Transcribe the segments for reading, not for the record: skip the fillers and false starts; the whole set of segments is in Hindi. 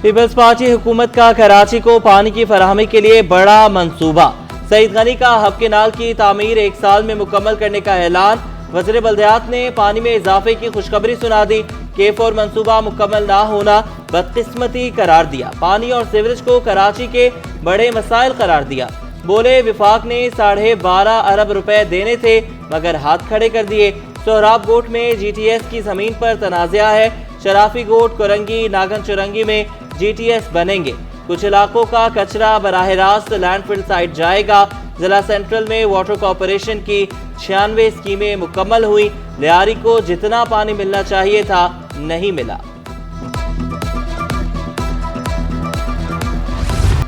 पीपल्स पार्टी हुकूमत का कराची को पानी की फराहमी के लिए बड़ा मंसूबा। सईद गनी का हब केनाल की तामीर 1 साल में मुकम्मल करने का ऐलान। वज़ीर बल्दियात ने पानी में इजाफे की खुशखबरी सुना दी। K4 मंसूबा मुकम्मल ना होना बदकिस्मती करार दिया। पानी और सीवरेज को कराची के बड़े मसाइल करार दिया। बोले विफाक ने 12.5 अरब रुपए देने थे मगर हाथ खड़े कर दिए। सोहराब गोट में GTS की जमीन पर तनाज़ा है। शराफी गोट, कोरंगी, नागन चुरंगी में GTS बनेंगे। कुछ इलाकों का कचरा बराह रास्त लैंडफिल साइट जाएगा। जिला सेंट्रल में वाटर कॉरपोरेशन की 96 स्कीमें मुकम्मल हुई। लियारी को जितना पानी मिलना चाहिए था नहीं मिला।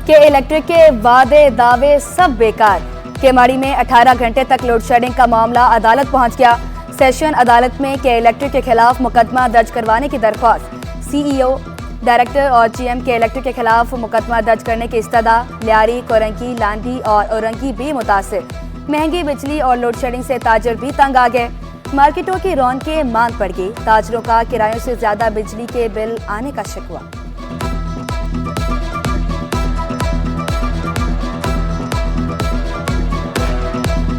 के इलेक्ट्रिक के वादे दावे सब बेकार। केमाड़ी में 18 घंटे तक लोड शेडिंग का मामला अदालत पहुंच गया। सेशन अदालत में के इलेक्ट्रिक के खिलाफ मुकदमा दर्ज करवाने की दरख्वास्त। CEO, डायरेक्टर और GM के इलेक्ट्रिक के खिलाफ मुकदमा दर्ज करने की इस्तदा। लियारी, कोरंगी, लांडी और औरंगी भी मुतासिर। महंगी बिजली और लोड शेडिंग से ताजर भी तंग आ गए। मार्केटों की रौनकें मांग पड़ गई। ताजरों का किरायों से ज्यादा बिजली के बिल आने का शिकवा।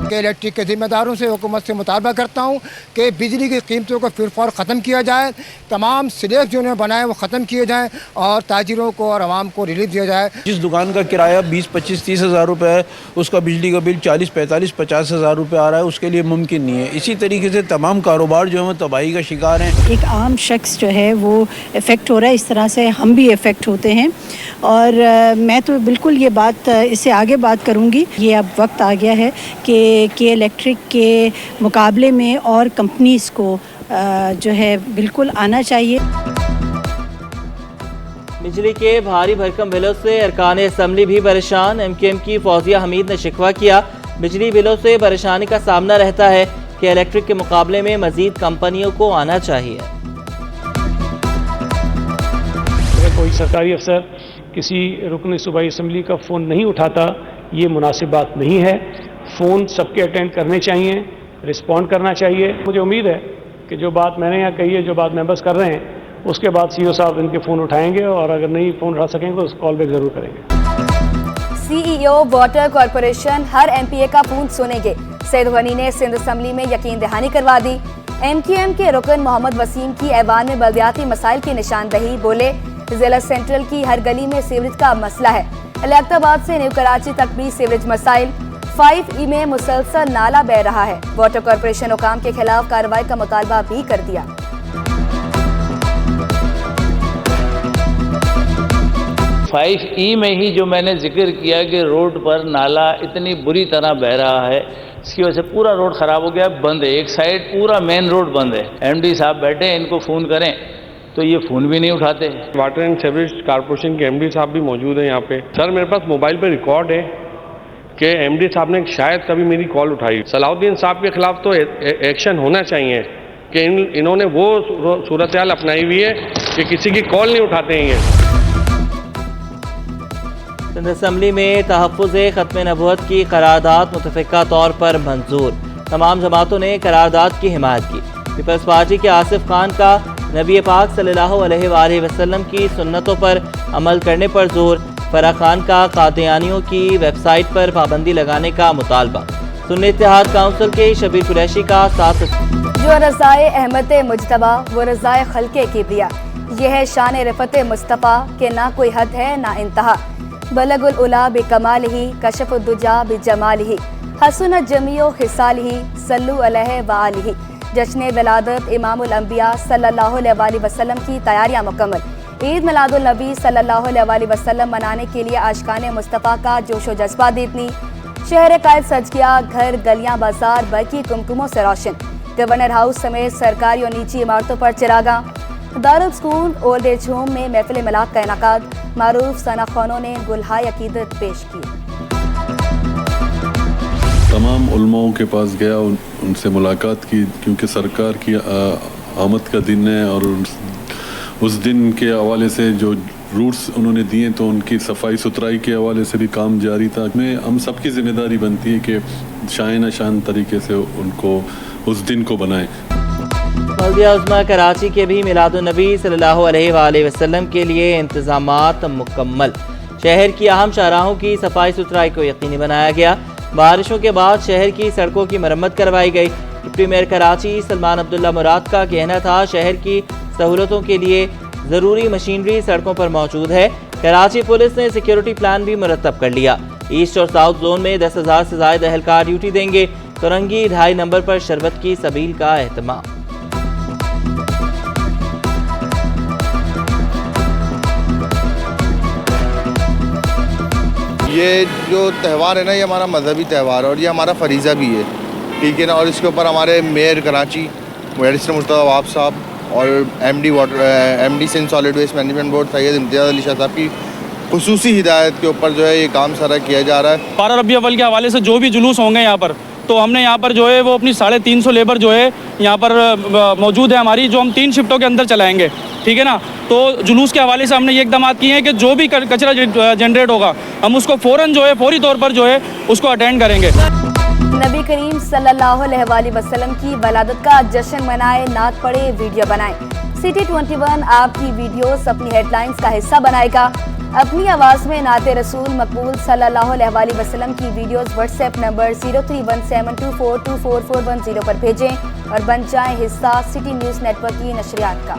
के इलेक्ट्रिक के जिम्मेदारों से हुकूमत से मुतालबा करता हूँ कि बिजली की कीमतों को फिर फौर ख़त्म किया जाए। तमाम स्लैब जो उन्होंने बनाए वो ख़त्म किए जाएँ और ताजिरों को और आवाम को रिलीफ दिया जाए। जिस दुकान का किराया 20, 25, 30 हज़ार रुपये है, उसका बिजली का बिल 40, 45, 50 हज़ार रुपये आ रहा है, उसके लिए मुमकिन नहीं है। इसी तरीके से तमाम कारोबार जो है तबाही का शिकार हैं। एक आम शख्स जो है वो इफ़ेक्ट हो रहा है, इस तरह से हम भी इफ़ेक्ट होते हैं। और मैं तो बिल्कुल ये बात इससे आगे बात करूँगी। ये अब वक्त आ गया है कि इलेक्ट्रिक के मुकाबले में और कंपनीज़ को जो है बिल्कुल आना चाहिए। बिजली के भारी भरकम बिलों से अरकान असम्बली भी परेशान। MKM की फौजिया हमीद ने शिकवा किया। बिजली बिलों से परेशानी का सामना रहता है कि इलेक्ट्रिक के मुकाबले में मजीद कंपनियों को आना चाहिए। अगर कोई सरकारी अफसर किसी रुकन सूबाई असम्बली का फ़ोन नहीं उठाता, ये मुनासिब बात नहीं है। फ़ोन सबके अटेंड करने चाहिए, रिस्पॉन्ड करना चाहिए। मुझे उम्मीद है कि जो बात मैंने यहाँ कही है, जो बात मेंबर्स कर रहे हैं, उसके बाद CEO साहब इनके फ़ोन उठाएंगे और अगर नहीं फ़ोन उठा सकेंगे तो कॉल बैक ज़रूर करेंगे। CEO वाटर कॉरपोरेशन हर MPA का फ़ोन सुनेंगे। सईद गनी ने सिंध असम्बली में यकीन दहानी करवा दी। MKM के रुकन मोहम्मद वसीम की ऐवान में बल्दियाती मसाइल की निशानदही। बोले जिला सेंट्रल की हर गली में सीवरेज का मसला है। लियाकताबाद से न्यू कराची तक भी सीवरेज मसाइल। 5E में मुसलसल नाला बह रहा है। वाटर कॉरपोरेशन हुकाम के खिलाफ कार्रवाई का मुतालबा भी कर दिया। फाइव ई में ही जो मैंने जिक्र किया कि रोड पर नाला इतनी बुरी तरह बह रहा है, इसकी वजह से पूरा रोड ख़राब हो गया, बंद है। एक साइड पूरा मेन रोड बंद है। MD साहब बैठे हैं, इनको फ़ोन करें तो ये फ़ोन भी नहीं उठाते। वाटर एंड सीवरेज कॉरपोरेशन के MD साहब भी मौजूद हैं यहाँ पे। सर मेरे पास मोबाइल पे रिकॉर्ड है कि MD साहब ने शायद कभी मेरी कॉल उठाई। सलाउद्दीन साहब के खिलाफ तो एक्शन होना चाहिए कि इन्होंने वो सूरत हाल अपनाई हुई है कि किसी की कॉल नहीं उठाते हैं। सिंध असम्बली में तहफ़्फ़ुज़ ख़त्म नबूवत की करारदाद मुतफ़िक़ा तौर पर मंजूर। तमाम जमातों ने करारदाद की हिमायत की। पीपल्स पार्टी के आसिफ खान का नबी पाक सल्लल्लाहु अलैहि वसल्लम की सुन्नतों पर अमल करने पर जोर। फराह खान का कादियानियों की वेबसाइट पर पाबंदी लगाने का मुतालबा। सुन्नी इत्तेहाद काउंसिल के शबीर कुरैशी का साथ। जो रज़ाए अहमद मुजतबा वो रज़ाए खल्के किब्रिया। यह है शान रिफत मुस्तफ़ा के ना कोई हद है ना इंतहा। बलगुल उला बिकमालिही कशफुद्दुजा बिजमालिही हसनत जमीओ खिसालिही सल्लु अलैहि व आलिही। जश्न विलादत इमामुल अंबिया सल्लल्लाहु अलैहि वसल्लम की तैयारियां मुकम्मल। ईद मिलादुल नबी सल्लल्लाहु अलैहि वसल्लम मनाने के लिए आशिकान मुस्तफ़ा का जोशो जज्बा दीदनी। शहर कायद सज गया, घर गलियां बाजार बरकी कुमकुमों से रोशन। गवर्नर हाउस समेत सरकारी और निजी इमारतों पर चिरागा। Darul Sukoon old age home में महफिल मिलाद का इनाकाद। मारूफ सना खानों ने गुलहाय अकीदत पेश की। तमाम उलमाओं के पास गया, उनसे मुलाकात की, क्योंकि सरकार की आमद का दिन है और उस दिन के हवाले से जो रूट्स उन्होंने दिए तो उनकी सफाई सुथराई के हवाले से भी काम जारी था। में हम सबकी जिम्मेदारी बनती है कि शान तरीके से उनको उस दिन को बनाएं। बल्दिया उज़्मा कराची के भी मिलादुन्नबी सल्लल्लाहु अलैहि वसल्लम के लिए इंतजामात मुकम्मल। शहर की अहम शाहराहों की सफाई सुथराई को यकीनी बनाया गया। बारिशों के बाद शहर की सड़कों की मरम्मत करवाई गई। डिप्टी मेयर कराची सलमान अब्दुल्ला मुराद का कहना था शहर की सहूलतों के लिए ज़रूरी मशीनरी सड़कों पर मौजूद है। कराची पुलिस ने सिक्योरिटी प्लान भी मुरतब कर लिया। ईस्ट और साउथ जोन में 10,000 से ज़ायद अहलकार ड्यूटी देंगे। तुरंगी 2.5 नंबर पर शरबत की सबील का एहतमाम। ये जो त्यौहार है ना, ये हमारा मजहबी त्यौहार है और ये हमारा फरीज़ा भी है, ठीक है ना। और इसके ऊपर हमारे मेयर कराची बैरिस्टर मुर्तज़ा अवाब साहब और MD Sindh solid waste management board Syed Imtiaz Ali Shah साहब की खुसूसी हिदायत के ऊपर जो है ये काम सारा किया जा रहा है। 12 रबी अव्वल के हवाले से जो भी जुलूस होंगे यहाँ पर, तो हमने यहाँ पर जो है वो अपनी 350 लेबर जो है यहाँ पर मौजूद है हमारी, जो हम 3 शिफ्टों के अंदर चलाएंगे, ठीक है ना। तो जुलूस के हवाले से हमने ये इकदाम किए हैं कि जो भी कचरा जनरेट होगा हम उसको फ़ौरन जो है फौरी तौर पर जो है उसको अटेंड करेंगे। नबी करीम सल्लल्लाहु अलैहि वसल्लम की वलादत का जश्न मनाए, नात पढ़े, वीडियो बनाए। सिटी 21 आपकी वीडियोस अपनी हेडलाइंस का हिस्सा बनाएगा। अपनी आवाज़ में नाते रसूल मकबूल सल्लल्लाहु अलैहि वसल्लम की वीडियोस व्हाट्सएप नंबर 0317242410 पर भेजें और बन जाएं हिस्सा सिटी न्यूज़ नेटवर्क की नशरियात का।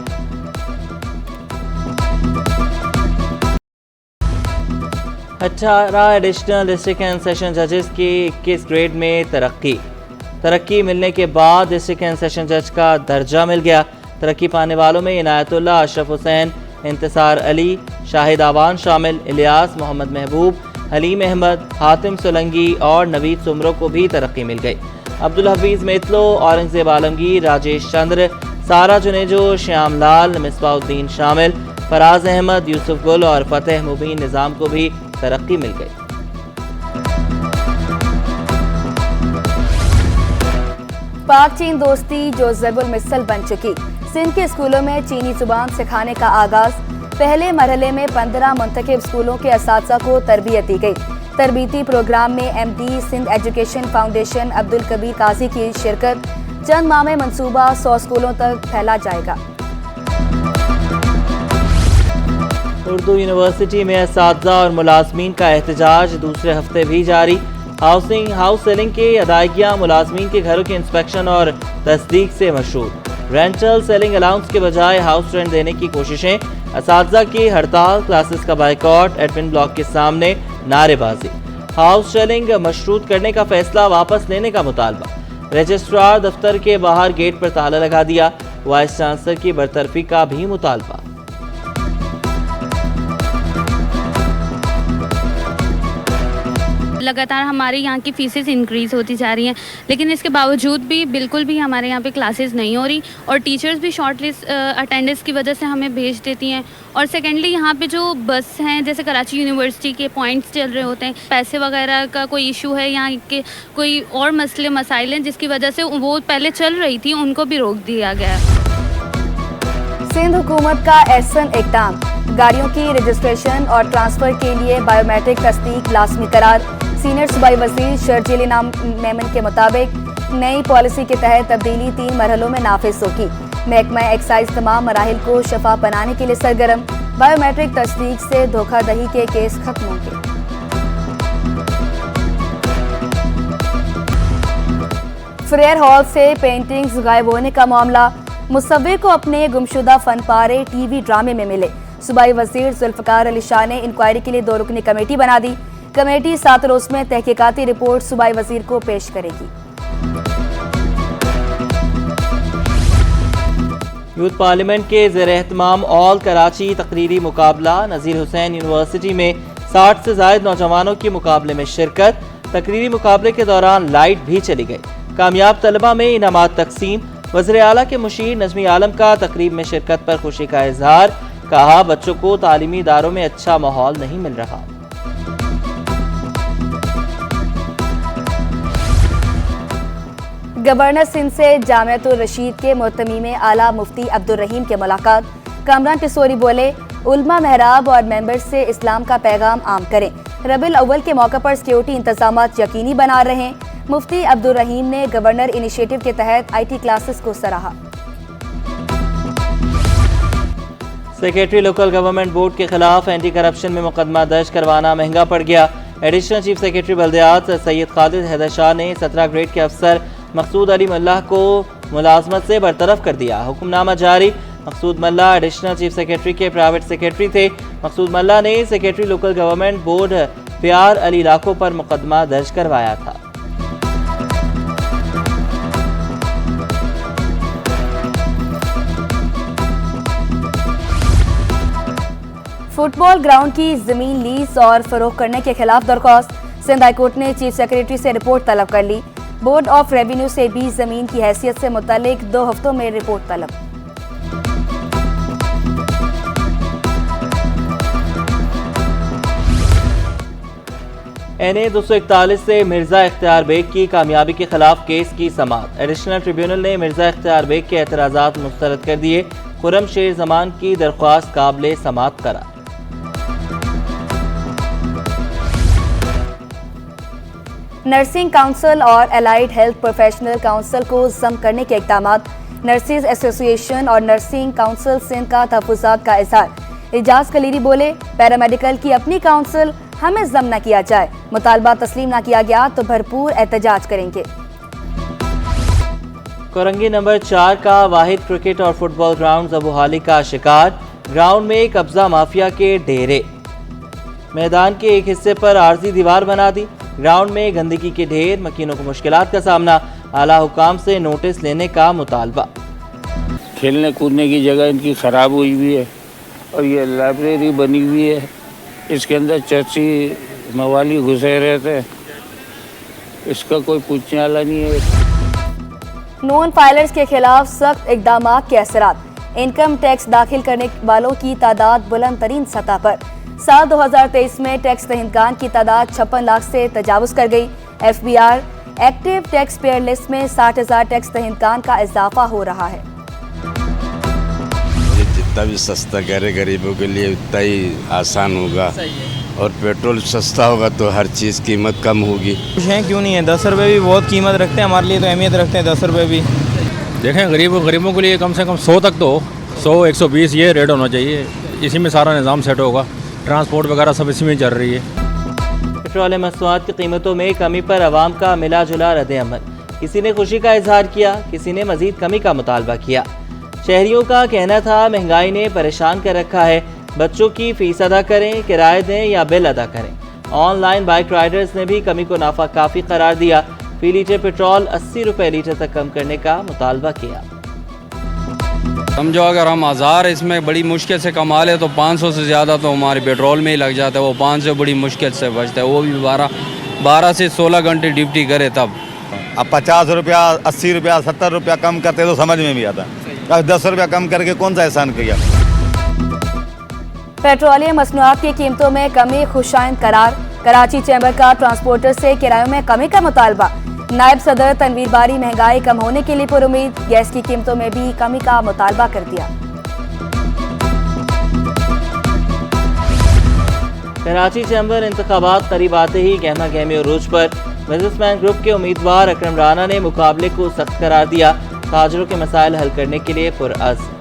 अठारह एडिशनल डिस्ट्रिक्ट एंड सेशन जजेस की 21 ग्रेड में तरक्की मिलने के बाद डिस्ट्रिक्ट एंड सेशन जज का दर्जा मिल गया। तरक्की पाने वालों में इनायतुल्लाह, अशरफ हुसैन, इंतसार अली, शाहिद आवान शामिल। इलियास, मोहम्मद महबूब, हलीम अहमद, हातिम सोलंगी और नवीद सुमरो को भी तरक्की मिल गई। अब्दुल हफीज़ मेतलो, औरंगजेब आलमगीर, राजेश चंद्र, सारा जुनेजो, श्याम लाल, मिसबाउद्दीन शामिल। फराज अहमद, यूसुफ गुल और फतेह मुबीन निज़ाम को भी तरक्की मिल गई। पाक चीन दोस्ती जो ज़रबुल मिसल बन चुकी। सिंध के स्कूलों में चीनी जुबान सिखाने का आगाज। पहले मरहले में 15 मुंतखब स्कूलों के असातिज़ा को तरबियत दी गई। तरबीती प्रोग्राम में MD Sindh education foundation Abdul Kabir Qazi की शिरकत। चंद माह में मंसूबा 100 स्कूलों तक फैला जाएगा। उर्दू यूनिवर्सिटी में असातिज़ा और मुलाजमीन का एहतजाज दूसरे हफ्ते भी जारी। हाउस सेलिंग की अदायगियाँ मुलाजमीन के घरों के इंस्पेक्शन और तस्दीक से मशहूर। रेंटल सेलिंग अलाउंस के बजाय हाउस रेंट देने की कोशिशें। असातिज़ा की हड़ताल, क्लासेस का बाइकॉट, एडमिन ब्लॉक के सामने नारेबाजी। हाउस सेलिंग मशरूत करने का फैसला वापस लेने का मुतालबा। रजिस्ट्रार दफ्तर के बाहर गेट पर ताला लगा दिया। वाइस चांसलर की बरतरफी का भी मुतालबा। लगातार हमारे यहाँ की फीसेस इंक्रीज़ होती जा रही हैं, लेकिन इसके बावजूद भी बिल्कुल भी हमारे यहाँ पे क्लासेस नहीं हो रही और टीचर्स भी शॉर्ट लिस्ट अटेंडेंस की वजह से हमें भेज देती हैं। और सेकेंडली यहाँ पे जो बस हैं, जैसे कराची यूनिवर्सिटी के पॉइंट्स चल रहे होते हैं, पैसे वगैरह का कोई इशू है, यहाँ के कोई और मसाइल हैं जिसकी वजह से वो पहले चल रही थी उनको भी रोक दिया गया। सिंध हुकूमत का एहसन इक़दाम। गाड़ियों की रजिस्ट्रेशन और ट्रांसफ़र के लिए बायोमेट्रिक तस्दीक लाजमी करार। सीनियर सूबाई वज़ीर शर्जील मेमन के मुताबिक नई पॉलिसी के तहत तब्दीली 3 मरहलों में नाफिज होगी। महकमा एक्साइज तमाम मराहिल को शफाफ बनाने के लिए सरगर्म। बायोमेट्रिक तस्दीक से धोखाधड़ी के केस खत्म होंगे। फ्रेयर हॉल से पेंटिंग्स गायब होने का मामला। मुसव्विर को अपने गुमशुदा फनपारे टीवी ड्रामे में मिले। सूबाई वज़ीर जुल्फ़िकार अली शाह ने इंक्वायरी के लिए 2 रुकनी कमेटी बना दी। कमेटी 7 रोज़ में तहकीकाती रिपोर्ट सूबाई वज़ीर को पेश करेगी। यूथ पार्लियामेंट के ज़ेर एहतमाम ऑल कराची तकरीरी मुकाबला। नज़ीर हुसैन यूनिवर्सिटी में 60 से ज़ायद नौजवानों की मुकाबले में शिरकत। तकरीरी मुकाबले के दौरान लाइट भी चली गई। कामयाब तलबा में इनामात तकसीम। वज़ीर आला के मुशीर नजमी आलम का तकरीब में शिरकत पर खुशी का इजहार। कहा, बच्चों को तालीमी इदारों में अच्छा माहौल नहीं मिल रहा। गवर्नर सिंध से जामियातुर रशीद के मोहतमी में आला मुफ्ती अब्दुल रहीम के मुलाकात। कामरान टिसोरी बोले, उल्मा महराब और मेंबर्स से इस्लाम का पैगाम आम करें। रबीउल अव्वल के मौके पर सिक्योरिटी इंतजामात यकीनी बना रहे। मुफ्ती अब्दुल रहीम ने गवर्नर इनिशिएटिव के तहत IT क्लासेस को सराहा। सेक्रेटरी लोकल गवर्नमेंट बोर्ड के खिलाफ एंटी करप्शन में मुकदमा दर्ज करवाना महंगा पड़ गया। एडिशनल चीफ सेक्रेटरी बल्दियात सैयद खालिद हैदर शाह ने 17 ग्रेड के अफसर मकसूद अली मल्लाह को मुलाजमत से बरतरफ कर दिया। हुक्मनामा जारी। मकसूद मल्लाह एडिशनल चीफ सेक्रेटरी के प्राइवेट सेक्रेटरी थे। मकसूद मल्लाह ने सेक्रेटरी लोकल गवर्नमेंट बोर्ड प्यार अली लाखों पर मुकदमा दर्ज करवाया था। फुटबॉल ग्राउंड की जमीन लीज और फरोख्त करने के खिलाफ दरख्वास्त। सिंध हाईकोर्ट ने चीफ सेक्रेटरी से रिपोर्ट तलब कर ली। बोर्ड ऑफ रेवेन्यू से भी जमीन की हैसियत से मुतालिक 2 हफ्तों में रिपोर्ट तलब। NA 241 से मिर्जा इख्तियार बेग की कामयाबी के खिलाफ केस की समाअत। एडिशनल ट्रिब्यूनल ने मिर्जा इख्तियार बेग के एतराज़ात मुस्तरद कर दिए। खुर्रम शेर जमान की दरख्वास्त काबिले समाअत करार। नर्सिंग काउंसिल और एलाइड हेल्थ प्रोफेशनल काउंसिल को जम करने के इक़दामात। नर्सिस एसोसिएशन और नर्सिंग काउंसिल सिंध का तहफ़्फ़ुज़ात का इज़हार। एजाज कलीरी बोले, पैरामेडिकल की अपनी काउंसिल हमें जम न किया जाए, मुतालबा तस्लीम न किया गया तो भरपूर एहतजाज करेंगे। कोरंगी नंबर 4 का वाहिद क्रिकेट और फुटबॉल ग्राउंड ज़बूहाली का शिकार। ग्राउंड में कब्जा माफिया के डेरे। मैदान के एक हिस्से पर आर्जी दीवार बना दी। ग्राउंड में गंदगी के ढेर। मकीनों को मुश्किलात का सामना। आला हुकाम से नोटिस लेने का मुतालबा। खेलने कूदने की जगह इनकी ख़राब हुई हुई है और ये लाइब्रेरी बनी हुई है, इसके अंदर चर्ची मवाली घुसे रहते हैं, इसका कोई पूछने वाला नहीं है। नॉन फाइलर्स के खिलाफ सख्त इक़दामात के असरात। इनकम टैक्स दाखिल करने वालों की तादाद बुलंद तरीन सतह पर। साल 2023 में टैक्स दहिंदगान की तादाद 56 लाख से तजावुज़ कर गई। FBR active tax payer list में 60,000 टैक्स दहिंदगान का इजाफा हो रहा है। जितना भी सस्ता करे गरीबों के लिए उतना ही आसान होगा और पेट्रोल सस्ता होगा तो हर चीज़ कीमत कम होगी। कुछ हैं क्यों नहीं है, 10 रुपये भी बहुत कीमत रखते हैं, हमारे लिए तो अहमियत रखते हैं 10 रुपये भी। देखें गरीबों के लिए कम से कम 100 तक तो 100 120 ये रेट होना चाहिए, इसी में सारा निज़ाम सेट होगा। ट्रांसपोर्ट वगैरह सब इसी में चल रही है। पेट्रोल मसनूआत की कीमतों में कमी पर आवाम का मिला जुला रद्द-ए-अमल। किसी ने खुशी का इजहार किया, किसी ने मजीद कमी का मुतालबा किया। शहरियों का कहना था महंगाई ने परेशान कर रखा है, बच्चों की फीस अदा करें, किराए दें या बिल अदा करें। ऑनलाइन बाइक राइडर्स ने भी कमी को नाफा काफ़ी करार दिया। फी लीटर पेट्रोल 80 रुपये लीटर तक कम करने का मुतालबा किया। समझो अगर हम 1000 इसमें बड़ी मुश्किल से कमा ले तो 500 से ज़्यादा तो हमारे पेट्रोल में ही लग जाता है। वो 500 बड़ी मुश्किल से बचता है, वो भी 12 से 16 घंटे ड्यूटी करे तब। अब 50 रुपया 80 रुपया 70 रुपया कम करते तो समझ में भी आता। अब 10 रुपया कम करके कौन सा एहसान किया। पेट्रोलियम मसनूआत की कीमतों में कमी खुशाइंद करार। कराची चैम्बर का ट्रांसपोर्टर से किरायों में कमी का मुतालबा। नायब सदर तनवीर बारी महंगाई कम होने के लिए पुरुमीद। गैस की कीमतों में भी कमी का मुतालबा कर दिया। कराची चैम्बर इंतखाबात करीब आते ही गहमा गहमी उरूज पर। बिजनेसमैन ग्रुप के उम्मीदवार अकरम राना ने मुकाबले को सख्त करार दिया। ताजरों के मसाइल हल करने के लिए पुरअज़्म।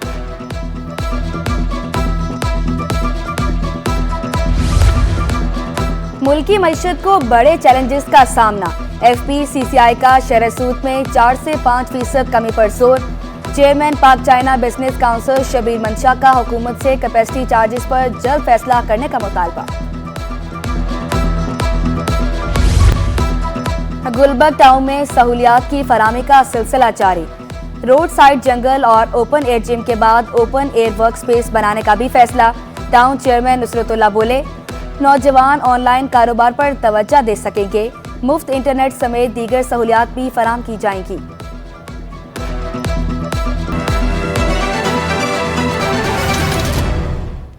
मुल्की मईशत को बड़े चैलेंजेस का सामना। FPCCI का शरह सूद में 4 से 5% कमी पर जोर। चेयरमैन पाक चाइना बिजनेस काउंसिल शबीर मंशा का हुकूमत से कैपेसिटी चार्जेस पर जल्द फैसला करने का मुतालबा। गुलबर्ग टाउन में सहूलियात की फराहमी का सिलसिला जारी। रोड साइड जंगल और ओपन एयर जिम के बाद ओपन एयर वर्क स्पेस बनाने का भी फैसला। टाउन चेयरमैन नुसरतुल्लाह बोले, नौजवान ऑनलाइन कारोबार पर तवज्जो दे सकेंगे। मुफ्त इंटरनेट समेत दीगर सहूलियात भी फराहम की जाएंगी।